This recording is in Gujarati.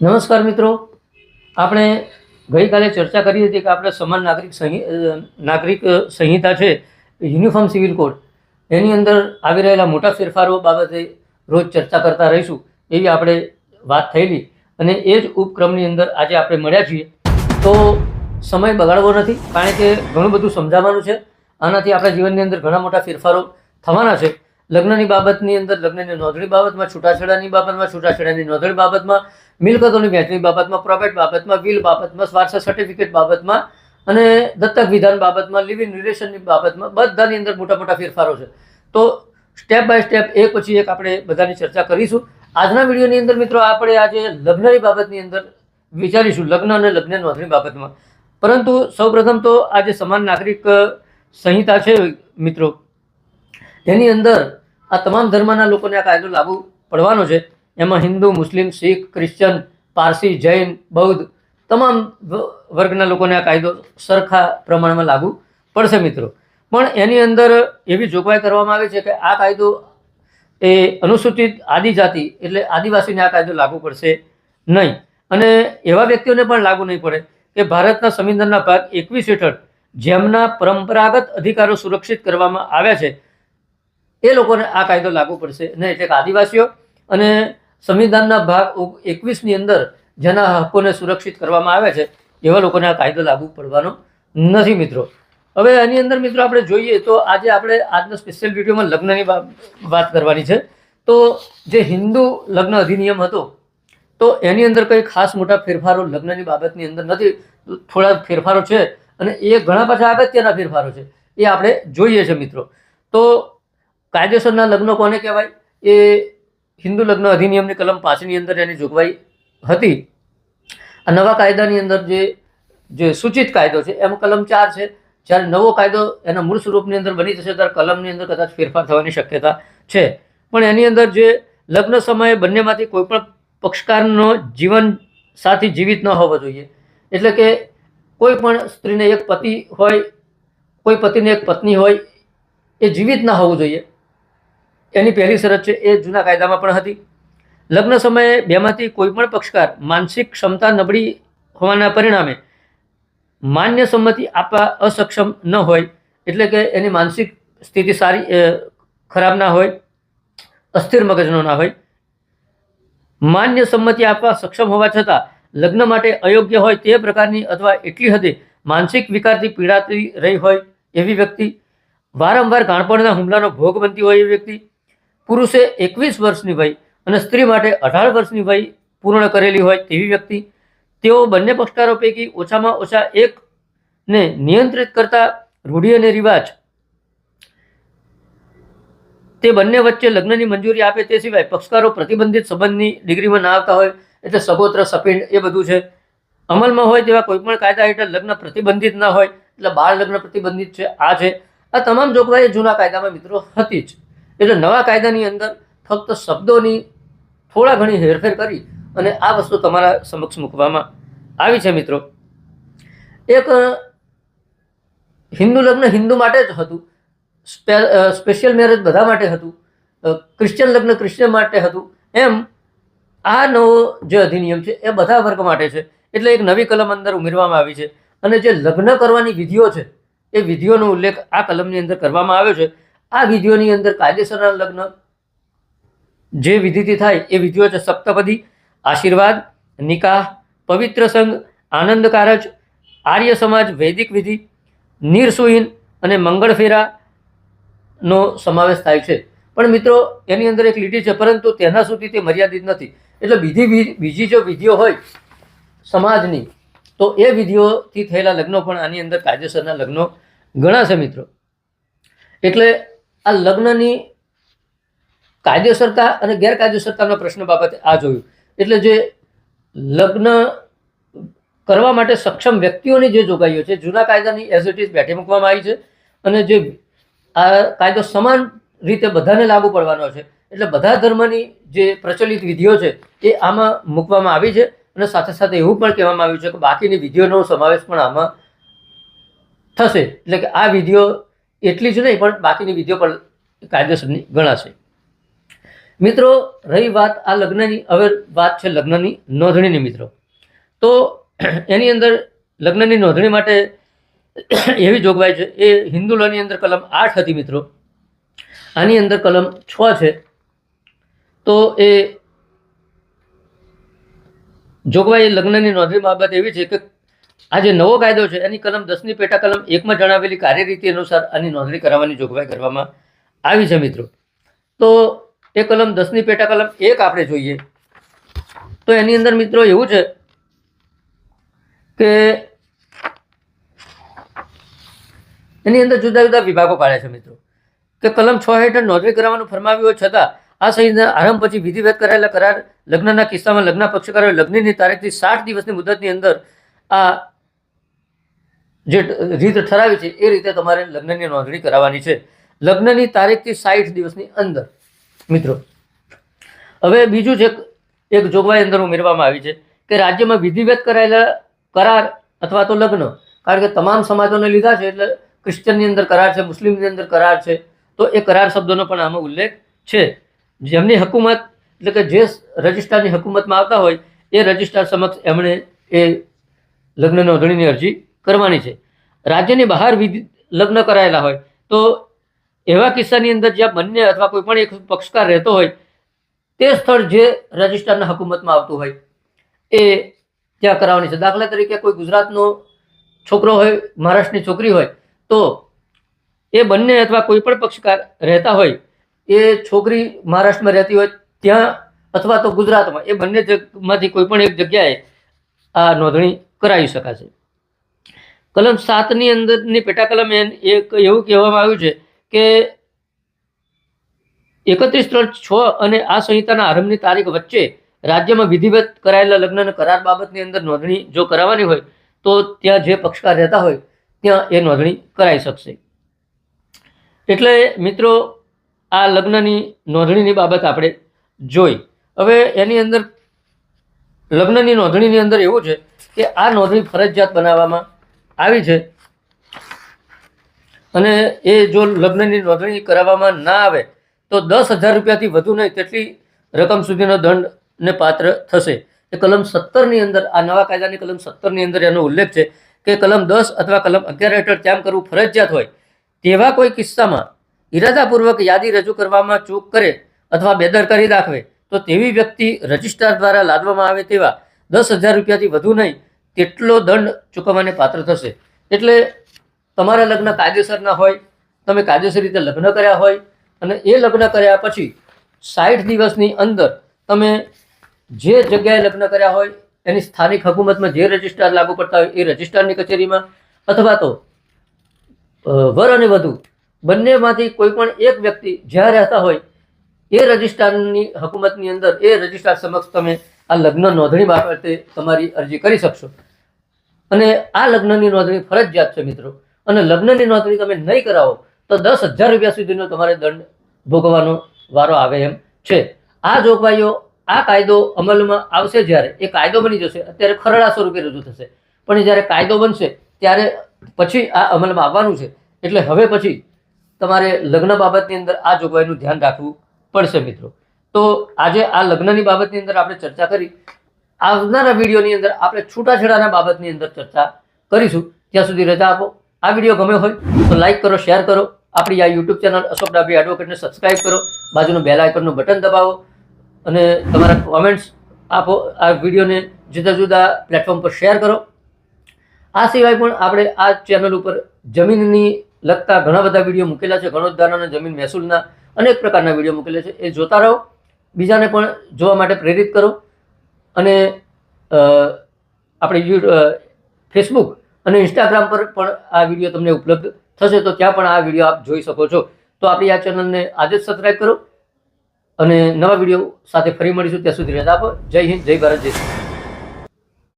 નમસ્કાર મિત્રો, આપણે ગઈકાલે ચર્ચા કરી હતી કે આપણે સમાન નાગરિક સંહિતા છે, યુનિફોર્મ સિવિલ કોડ, એની અંદર આવી રહેલા મોટા ફેરફારો બાબતે રોજ ચર્ચા કરતા રહીશું એવી આપણે વાત થયેલી અને એ જ ઉપક્રમની અંદર આજે આપણે મળ્યા છીએ. તો સમય બગાડવો નથી, કારણ કે ઘણું બધું સમજાવવાનું છે. આનાથી આપણા જીવનની અંદર ઘણા મોટા ફેરફારો થવાના છે. લગ્નની બાબતની અંદર લગ્નની નોંધણી બાબતમાં, છૂટાછેડાની બાબતમાં, છૂટાછેડાની નોંધણી બાબતમાં, મિલકતોની વહેંચણી બાબતમાં, પ્રોપર્ટ બાબતમાં, વિલ બાબતમાં, વારસા સર્ટિફિકેટ બાબતમાં અને દત્તક વિધાન બાબતમાં, લિવ ઇન રિલેશનની બાબતમાં બધાની અંદર મોટા મોટા ફેરફારો છે. તો સ્ટેપ બાય સ્ટેપ એક પછી એક આપણે બધાની ચર્ચા કરીશું. આજના વિડીયોની અંદર મિત્રો આપણે આજે લગ્નની બાબતની અંદર વિચારીશું, લગ્ન અને લગ્ન નોંધણી બાબતમાં. પરંતુ સૌપ્રથમ તો આજે સમાન નાગરિક સંહિતા છે મિત્રો, એની અંદર આ તમામ ધર્મના લોકોને આ કાયદો લાગુ પડવાનો છે. એમાં હિન્દુ, મુસ્લિમ, શીખ, ક્રિશ્ચન, પારસી, જૈન, બૌદ્ધ તમામ વર્ગના લોકોને આ કાયદો સરખા પ્રમાણમાં લાગુ પડશે મિત્રો. પણ એની અંદર એવી જોગવાઈ કરવામાં આવી છે કે આ કાયદો એ અનુસૂચિત આદિજાતિ એટલે આદિવાસીને આ કાયદો લાગુ પડશે નહીં. અને એવા વ્યક્તિઓને પણ લાગુ નહીં પડે કે ભારતના સંવિધાનના ભાગ 21 હેઠળ જેમના પરંપરાગત અધિકારો સુરક્ષિત કરવામાં આવ્યા છે એ લોકોને આ કાયદો લાગુ પડશે નહીં. એટલે કે આદિવાસીઓ અને સંવિધાનના ભાગ 21ની અંદર જેના હકોને સુરક્ષિત કરવામાં આવ્યા છે એવા લોકોને આ કાયદો લાગુ પડવાનો નથી મિત્રો. હવે આની અંદર મિત્રો આપણે જોઈએ તો આજે આપણે આજના સ્પેશિયલ વિડીયોમાં લગ્નની વાત કરવાની છે. તો જે હિન્દુ લગ્ન અધિનિયમ હતો તો એની અંદર કંઈ ખાસ મોટા ફેરફારો લગ્નની બાબતની અંદર નથી. થોડા ફેરફારો છે અને એ ઘણા પાછા અગત્યના ફેરફારો છે, એ આપણે જોઈએ છે મિત્રો. તો કાયદેસરના લગ્નો કોને કહેવાય? એ હિન્દુ લગ્ન અધિનિયમની કલમ 5ની અંદર એની જોગવાઈ હતી. આ નવા કાયદાની અંદર જે સૂચિત કાયદો છે એમાં કલમ 4 છે. જ્યારે નવો કાયદો એના મૂળ સ્વરૂપની અંદર બની જશે ત્યારે કલમની અંદર કદાચ ફેરફાર થવાની શક્યતા છે. પણ એની અંદર જે લગ્ન સમયે બંનેમાંથી કોઈ પણ પક્ષકારનો જીવન સાથી જીવિત ન હોવો જોઈએ. એટલે કે કોઈ પણ સ્ત્રીને એક પતિ હોય, કોઈ પતિને એક પત્ની હોય, એ જીવિત ના હોવું જોઈએ. એની પહેલી શરત છે, એ જૂના કાયદામાં પણ હતી. લગ્ન સમયે બેમાંથી કોઈ પણ પક્ષકાર માનસિક ક્ષમતા નબળી હોવાના પરિણામે માન્ય સંમતિ આપવા અસક્ષમ ન હોય, એટલે કે એની માનસિક સ્થિતિ ખરાબ ના હોય, અસ્થિર મગજનો ના હોય, માન્ય સંમતિ આપવા સક્ષમ હોવા છતાં લગ્ન માટે અયોગ્ય હોય તે પ્રકારની અથવા એટલી હદે માનસિક વિકારથી પીડાતી રહી હોય એવી વ્યક્તિ, વારંવાર ગાણપણના હુમલાનો ભોગ બનતી હોય એવી વ્યક્તિ, પુરુષે 21 વર્ષની વય અને સ્ત્રી માટે 18 વર્ષની વય પૂર્ણ કરેલી હોય તેવી વ્યક્તિ, તેઓ બંને પક્ષકારો પૈકી ઓછામાં ઓછા એકને નિયંત્રિત કરતા રૂઢિ અને રિવાજ તે બંને વચ્ચે લગ્નની મંજૂરી આપે તે સિવાય પક્ષકારો પ્રતિબંધિત સંબંધની ડિગ્રીમાં ના આવતા હોય, એટલે સગોત્ર, સપિંડ એ બધું છે. અમલમાં હોય તેવા કોઈપણ કાયદા હેઠળ લગ્ન પ્રતિબંધિત ના હોય, એટલે બાળ લગ્ન પ્રતિબંધિત છે. આ છે. આ તમામ જોગવાઈ જૂના કાયદામાં મિત્રો હતી જ. એટલે નવા કાયદાની અંદર ફક્ત શબ્દોની થોડા ઘણી હેરફેર કરી અને આ વસ્તુ તમારા સમક્ષ મૂકવામાં આવી છે મિત્રો. એક હિન્દુ લગ્ન હિન્દુ માટે જ હતું, સ્પેશિયલ મેરેજ બધા માટે હતું, ક્રિશ્ચિયન લગ્ન ક્રિશ્ચિયન માટે હતું. એમ આ નવો જે અધિનિયમ છે એ બધા વર્ગ માટે છે. એટલે એક નવી કલમ અંદર ઉમેરવામાં આવી છે અને જે લગ્ન કરવાની વિધિઓ છે એ વિધિઓનો ઉલ્લેખ આ કલમની અંદર કરવામાં આવ્યો છે. આ વિધિઓની અંદર કાયદેસરના લગ્ન જે વિધિથી થાય એ વિધિઓ છે: સપ્તપદી, આશીર્વાદ, નિકાહ, પવિત્ર સંઘ, આનંદ કારજ, આર્ય સમાજ, વૈદિક વિધિ, નિરસુહીન અને મંગળ ફેરાનો સમાવેશ થાય છે. પણ મિત્રો એની અંદર એક લીટી છે, પરંતુ તેના સુધી તે મર્યાદિત નથી. એટલે બીજી જો વિધિઓ હોય સમાજની તો એ વિધિઓથી થયેલા લગ્નો પણ આની અંદર કાયદેસરના લગ્નો ગણાશે મિત્રો. એટલે આ લગ્નની કાયદેસરતા અને ગેરકાયદેસરતાના પ્રશ્ન બાબતે આ જોયું. એટલે જે લગ્ન કરવા માટે સક્ષમ વ્યક્તિઓની જે જોગવાઈઓ છે જૂના કાયદાની એઝ ઇટ ઇઝ બેઠી મૂકવામાં આવી છે અને જે આ કાયદો સમાન રીતે બધાને લાગુ પડવાનો છે. એટલે બધા ધર્મની જે પ્રચલિત વિધિઓ છે એ આમાં મૂકવામાં આવી છે અને સાથે સાથે એવું પણ કહેવામાં આવ્યું છે કે બાકીની વિધિઓનો સમાવેશ પણ આમાં થશે. એટલે કે આ વિધિઓ એટલી જ નહીં પણ બાકીની વિધિઓ પણ કાયદેસરની ગણાશે. મિત્રો રહી વાત આ લગ્નની, હવે વાત છે લગ્નની નોંધણીની મિત્રો. તો એની અંદર લગ્નની નોંધણી માટે એવી જોગવાઈ છે, એ હિન્દુ લોની અંદર કલમ 8 હતી મિત્રો, આની અંદર કલમ 6 છે. તો એ જોગવાઈ લગ્નની નોંધણી બાબત એવી છે કે આ જે નવો કાયદો છે એની કલમ 10ની પેટા કલમ 1માં જણાવેલી કાર્યરીતિ અનુસાર આની નોંધણી કરાવવાની જોગવાઈ કરવામાં આવી છે મિત્રો. તો એ કલમ 10ની પેટા કલમ 1 આપણે જોઈએ તો એની અંદર મિત્રો એવું છે કે એની અંદર જુદા જુદા વિભાગો પાડ્યા છે મિત્રો, કે કલમ 6 હેઠળ નોંધણી કરાવવાનું ફરમાવ્યું હોય છતાં આ સહિતના આરંભ પછી વિધિવત કરાયેલા કરાર લગ્નના કિસ્સામાં લગ્ન પક્ષકારોએ લગ્નની તારીખથી 60 દિવસની મુદતની અંદર આ જે રીત ઠરાવી છે એ રીતે તમારે લગ્નની નોંધણી કરાવવાની છે, લગ્નની તારીખથી 60 દિવસની અંદર મિત્રો. હવે બીજું છે, એક જોગવાઈ અંદર ઉમેરવામાં આવી છે કે રાજ્યમાં વિધિવત કરાયેલા કરાર અથવા તો લગ્ન, કારણ કે તમામ સમાજોને લીધા છે એટલે ક્રિશ્ચનની અંદર કરાર છે, મુસ્લિમની અંદર કરાર છે, તો એ કરાર શબ્દોનો પણ આમાં ઉલ્લેખ છે. જેમની હકુમત એટલે કે જે રજિસ્ટ્રારની હકુમતમાં આવતા હોય એ રજિસ્ટ્રાર સમક્ષ એમણે એ લગ્ન નોંધણીની અરજી કરવાની છે. રાજ્યની બહાર લગ્ન કરાયેલા હોય તો એવા કિસ્સાની અંદર જ્યાં બંને અથવા કોઈ પણ એક પક્ષકાર રહેતો હોય તે સ્થળ જે રજિસ્ટ્રારના હકુમતમાં આવતું હોય એ ત્યાં કરાવવાની છે. દાખલા તરીકે કોઈ ગુજરાતનો છોકરો હોય, મહારાષ્ટ્રની છોકરી હોય, તો એ બંને અથવા કોઈ પણ પક્ષકાર રહેતા હોય, એ છોકરી મહારાષ્ટ્રમાં રહેતી હોય ત્યાં અથવા તો ગુજરાતમાં, એ બંનેમાંથી કોઈ પણ એક જગ્યાએ આ નોંધણી કરાવી શકાશે. કલમ 7ની અંદરની પેટા કલમ એક એવું કહેવામાં આવ્યું છે કે 31/3/6 અને આ સંહિતાના આરંભની તારીખ વચ્ચે રાજ્યમાં વિધિવત કરાયેલા લગ્નના કરાર બાબતની અંદર નોંધણી જો કરાવવાની હોય તો ત્યાં જે પક્ષકાર રહેતા હોય ત્યાં એ નોંધણી કરાવી શકશે. એટલે મિત્રો આ લગ્નની નોંધણીની બાબત આપણે જોઈ. હવે એની અંદર લગ્નની નોંધણીની અંદર એવું છે કે આ નોંધણી ફરજિયાત બનાવવામાં આવી છે, અને એ જો લગ્નની નોંધણી કરાવવામાં ના આવે તો 10,000 રૂપિયાથી વધુ નહીં તેટલી રકમ સુધીનો દંડને પાત્ર થશે. એ કલમ 17ની અંદર, આ નવા કાયદાની કલમ 17ની અંદર એનો ઉલ્લેખ છે કે કલમ 10 અથવા કલમ 11 હેઠળ તેમ કરવું ફરજિયાત હોય તેવા કોઈ કિસ્સામાં ઇરાદાપૂર્વક યાદી રજૂ કરવામાં ચૂક કરે અથવા બેદરકારી દાખવે તો તેવી વ્યક્તિ રજિસ્ટ્રાર દ્વારા લાદવામાં આવે તેવા 10,000 રૂપિયાથી વધુ નહીં તેટલો દંડ ચૂકવવાને પાત્ર થશે. એટલે તમારા લગ્ન કાયદેસરના હોય, તમે કાયદેસર રીતે લગ્ન કર્યા હોય અને એ લગ્ન કર્યા પછી 60 દિવસની અંદર તમે જે જગ્યાએ લગ્ન કર્યા હોય એની સ્થાનિક હકુમતમાં જે રજિસ્ટ્રાર લાગુ પડતા હોય એ રજિસ્ટ્રારની કચેરીમાં અથવા તો વર અને વધુ બંનેમાંથી કોઈ પણ એક વ્યક્તિ જ્યાં રહેતા હોય એ રજિસ્ટ્રારની હકુમતની અંદર એ રજિસ્ટ્રાર સમક્ષ તમે આ લગ્ન નોંધણી બાબતે તમારી અરજી કરી શકશો. અને આ લગ્નની નોંધણી ફરજિયાત છે મિત્રો, અને લગ્નની નોંધણી તમે નહીં કરાવો તો 10,000 રૂપિયા સુધીનો તમારે દંડ ભોગવવાનો વારો આવે એમ છે. આ જોગવાઈઓ, આ કાયદો અમલમાં આવશે જ્યારે એ કાયદો બની જશે, અત્યારે ખરડા સ્વરૂપે રજૂ થશે, પણ જ્યારે કાયદો બનશે ત્યારે પછી આ અમલમાં આવવાનું છે. એટલે હવે પછી તમારે લગ્ન બાબતની અંદર આ જોગવાઈનું ધ્યાન રાખવું પડશે મિત્રો. તો આજે આ લગ્નની બાબતની અંદર આપણે ચર્ચા કરી. આવનારા વિડીયોની અંદર આપણે છૂટાછેડાના બાબતની અંદર ચર્ચા કરીશું. ત્યાં સુધી રજા આપો. આ વિડીયો ગમ્યો હોય તો લાઈક કરો, શેર કરો. આપણી આ યુટ્યુબ ચેનલ અશોક ડાભી એડવોકેટને સબસ્ક્રાઈબ કરો, બાજુનું બેલ આઇકનનું બટન દબાવો અને તમારા કોમેન્ટ્સ આપો. આ વિડીયોને જુદા જુદા પ્લેટફોર્મ પર શેર કરો. આ સિવાય પણ આપણે આ ચેનલ ઉપર જમીનની લગતા ઘણા બધા વિડીયો મૂકેલા છે, ગણોદ્ધારના, જમીન મહેસૂલના અનેક પ્રકારના વિડીયો મૂકેલા છે. એ જોતા રહો, બીજાને પણ જોવા માટે પ્રેરિત કરો. અને આપણે ફેસબુક અને ઇન્સ્ટાગ્રામ પર પણ આ વિડીયો તમને ઉપલબ્ધ થશે, તો ત્યાં પણ આ વિડીયો આપ જોઈ શકો છો. તો આપણી આ ચેનલને આજે જ સબસ્ક્રાઈબ કરો અને નવા વિડીયો સાથે ફરી મળીશું. ત્યાં સુધી રજા આપો. જય હિન્દ, જય ભારત, જય શ્રી રામ.